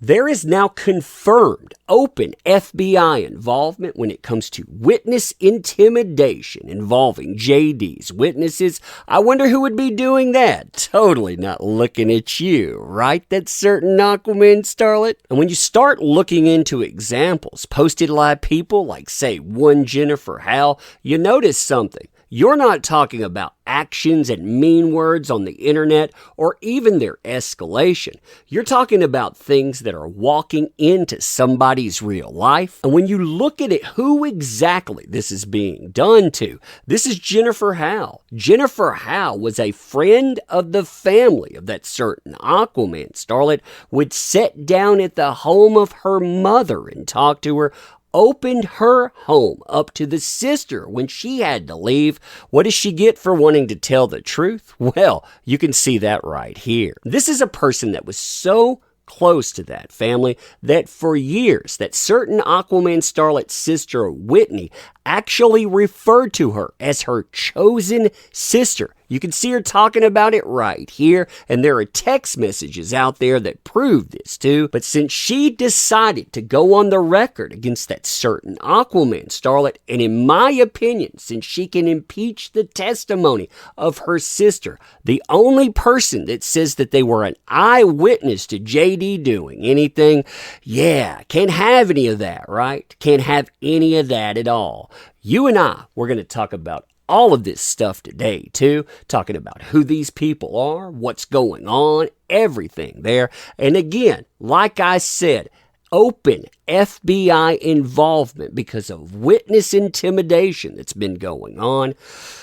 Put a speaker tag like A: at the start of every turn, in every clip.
A: There is now confirmed open FBI involvement when it comes to witness intimidation involving JD's witnesses. I wonder who would be doing that. Totally not looking at you, right? That certain Aquaman starlet. And when you start looking into examples posted by people like, say, one Jennifer Howe, you notice something. You're not talking about actions and mean words on the internet or even their escalation. You're talking about things that are walking into somebody's real life. And when you look at it, who exactly this is being done to, this is Jennifer Howe. Jennifer Howe was a friend of the family of that certain Aquaman starlet, would sit down at the home of her mother and talk to her, opened her home up to the sister when she had to leave. What does she get for wanting to tell the truth? Well, you can see that right here. This is a person that was so close to that family that for years that certain Aquaman starlet sister Whitney actually referred to her as her chosen sister. You can see her talking about it right here, and there are text messages out there that prove this too. But since she decided to go on the record against that certain Aquaman starlet, and in my opinion, since she can impeach the testimony of her sister, the only person that says that they were an eyewitness to JD doing anything, can't have any of that, right? Can't have any of that at all. You and I, we're going to talk about all of this stuff today, too. Talking about who these people are, what's going on, everything there. And again, like I said, open FBI involvement because of witness intimidation that's been going on.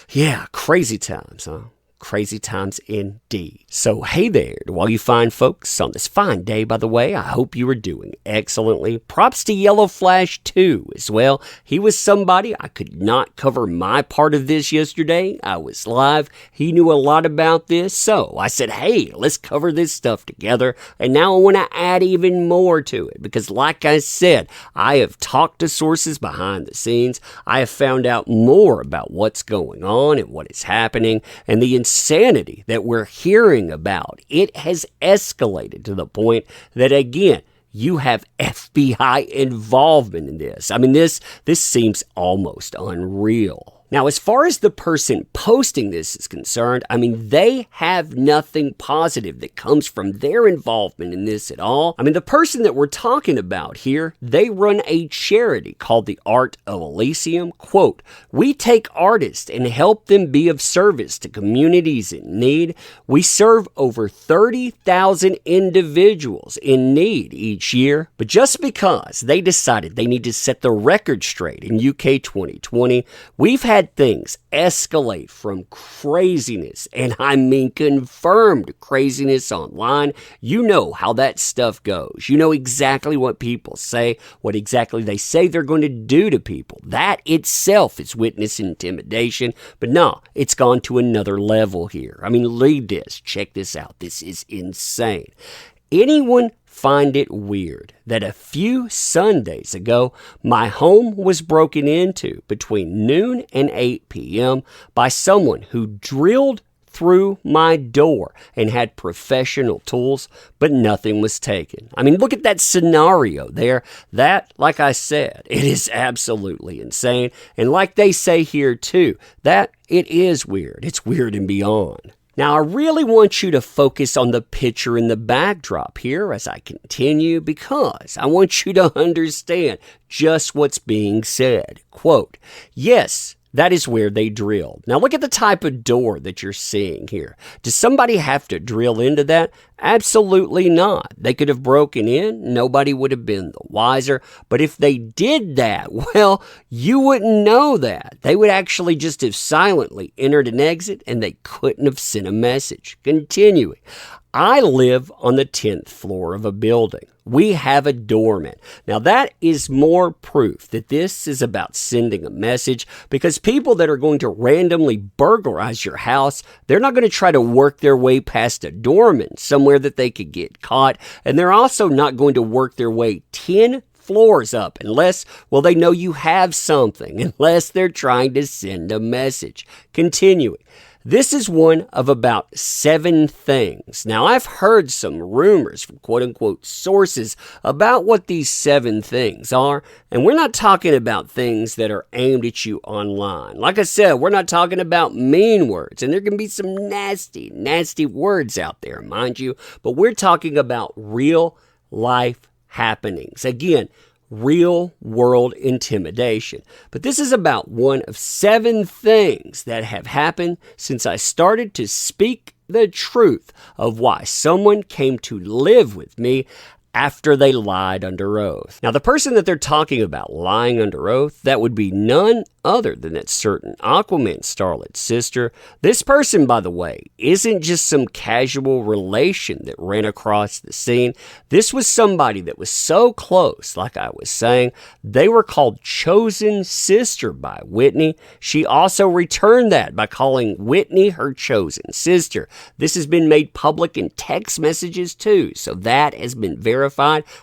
A: Yeah, crazy times, huh? Crazy times indeed. So hey there to all you fine folks on this fine day, by the way. I hope you are doing excellently. Props to Yellow Flash too as well. He was somebody. I could not cover my part of this yesterday. I was live. He knew a lot about this. So I said, hey, let's cover this stuff together. And now I want to add even more to it because like I said, I have talked to sources behind the scenes. I have found out more about what's going on and what is happening and the insanity that we're hearing about. It has escalated to the point that, again, you have FBI involvement in this. I mean, this seems almost unreal. Now, as far as the person posting this is concerned, I mean, they have nothing positive that comes from their involvement in this at all. I mean, the person that we're talking about here, they run a charity called the Art of Elysium. Quote, we take artists and help them be of service to communities in need. We serve over 30,000 individuals in need each year. But just because they decided they need to set the record straight in UK 2020, we've had things escalate from craziness, and I mean confirmed craziness online. You know how that stuff goes. You know exactly what people say, what exactly they say they're going to do to people. That itself is witness intimidation, but no, it's gone to another level here. I mean, read this. Check this out. This is insane. Anyone find it weird that a few Sundays ago, my home was broken into between noon and 8 p.m. by someone who drilled through my door and had professional tools, but nothing was taken? I mean, look at that scenario there. That, like I said, it is absolutely insane. And like they say here too, that it is weird. It's weird and beyond. Now, I really want you to focus on the picture in the backdrop here as I continue because I want you to understand just what's being said. Quote, yes, that is where they drilled. Now, look at the type of door that you're seeing here. Does somebody have to drill into that? Absolutely not. They could have broken in. Nobody would have been the wiser. But if they did that, well, you wouldn't know that. They would actually just have silently entered an exit and they couldn't have sent a message. Continuing. I live on the 10th floor of a building. We have a doorman. Now that is more proof that this is about sending a message because people that are going to randomly burglarize your house, they're not going to try to work their way past a doorman somewhere that they could get caught. And they're also not going to work their way 10 floors up unless, well, they know you have something, unless they're trying to send a message. Continuing. This is one of about 7 things. Now, I've heard some rumors from quote-unquote sources about what these 7 things are, and we're not talking about things that are aimed at you online. Like I said, we're not talking about mean words, and there can be some nasty, nasty words out there, mind you, but we're talking about real life happenings. Again, real world intimidation. But this is about one of 7 things that have happened since I started to speak the truth of why someone came to live with me after they lied under oath. Now, the person that they're talking about lying under oath, that would be none other than that certain Aquaman starlet's sister. This person, by the way, isn't just some casual relation that ran across the scene. This was somebody that was so close, like I was saying, they were called chosen sister by Whitney. She also returned that by calling Whitney her chosen sister. This has been made public in text messages too, so that has been verified.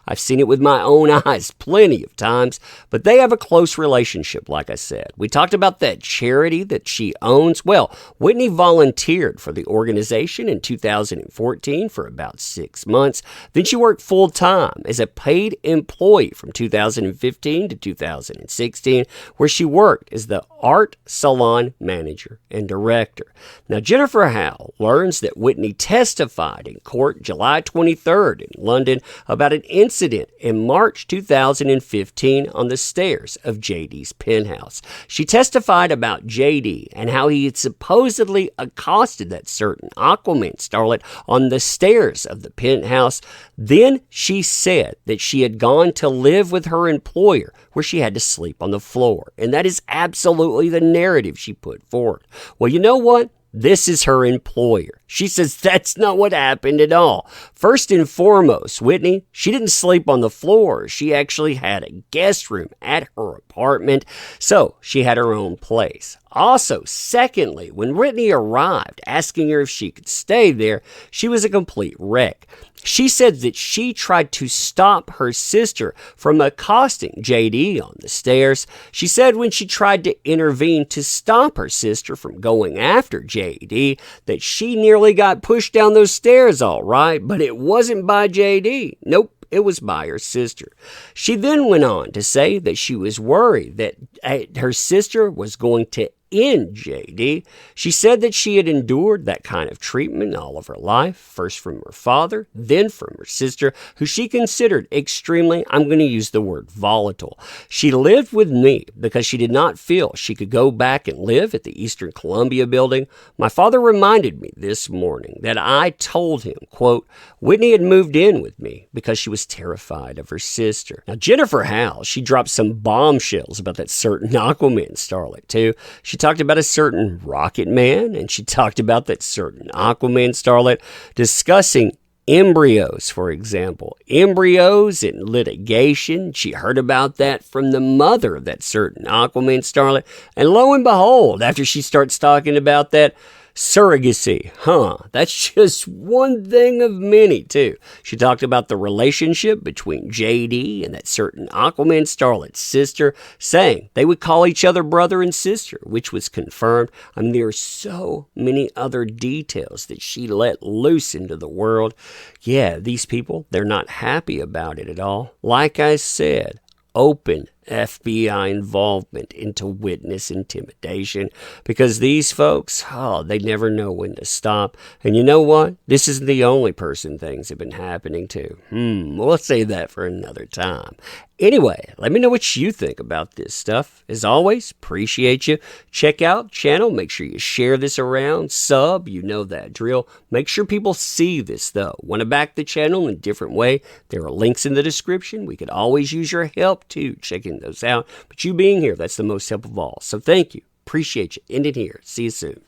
A: I've seen it with my own eyes plenty of times, but they have a close relationship, like I said. We talked about that charity that she owns. Well, Whitney volunteered for the organization in 2014 for about 6 months. Then she worked full-time as a paid employee from 2015 to 2016, where she worked as the art salon manager and director. Now, Jennifer Howell learns that Whitney testified in court July 23rd in London about an incident in March 2015 on the stairs of JD's penthouse. She testified about JD and how he had supposedly accosted that certain Aquaman starlet on the stairs of the penthouse. Then she said that she had gone to live with her employer where she had to sleep on the floor. And that is absolutely the narrative she put forward. Well, you know what? This is her employer. She says that's not what happened at all. First and foremost, Whitney, she didn't sleep on the floor. She actually had a guest room at her apartment, so she had her own place. Also, secondly, when Whitney arrived asking her if she could stay there, she was a complete wreck. She said that she tried to stop her sister from accosting JD on the stairs. She said when she tried to intervene to stop her sister from going after JD, that she nearly got pushed down those stairs all right, but it wasn't by JD. Nope. It was by her sister. She then went on to say that she was worried that her sister was going to end JD. She said that she had endured that kind of treatment all of her life, first from her father, then from her sister, who she considered extremely, I'm going to use the word volatile. She lived with me because she did not feel she could go back and live at the Eastern Columbia building. My father reminded me this morning that I told him, quote, Whitney had moved in with me because she was terrified of her sister. Now, Jennifer Howell, she dropped some bombshells about that certain Aquaman starlet, too. She talked about a certain Rocket Man, and she talked about that certain Aquaman starlet discussing embryos, for example. Embryos in litigation. She heard about that from the mother of that certain Aquaman starlet. And lo and behold, after she starts talking about that surrogacy, that's just one thing of many, too. She talked about the relationship between JD and that certain Aquaman starlet's sister, saying they would call each other brother and sister, which was confirmed. I mean, there are so many other details that she let loose into the world. Yeah, these people, they're not happy about it at all. Like I said, open FBI involvement into witness intimidation, because these folks, they never know when to stop. And you know what? This isn't the only person things have been happening to. We'll save that for another time. Anyway, let me know what you think about this stuff. As always, appreciate you. Check out the channel. Make sure you share this around. Sub, you know that drill. Make sure people see this, though. Want to back the channel in a different way? There are links in the description. We could always use your help, too, checking those out. But you being here, that's the most helpful of all. So thank you. Appreciate you. End it here. See you soon.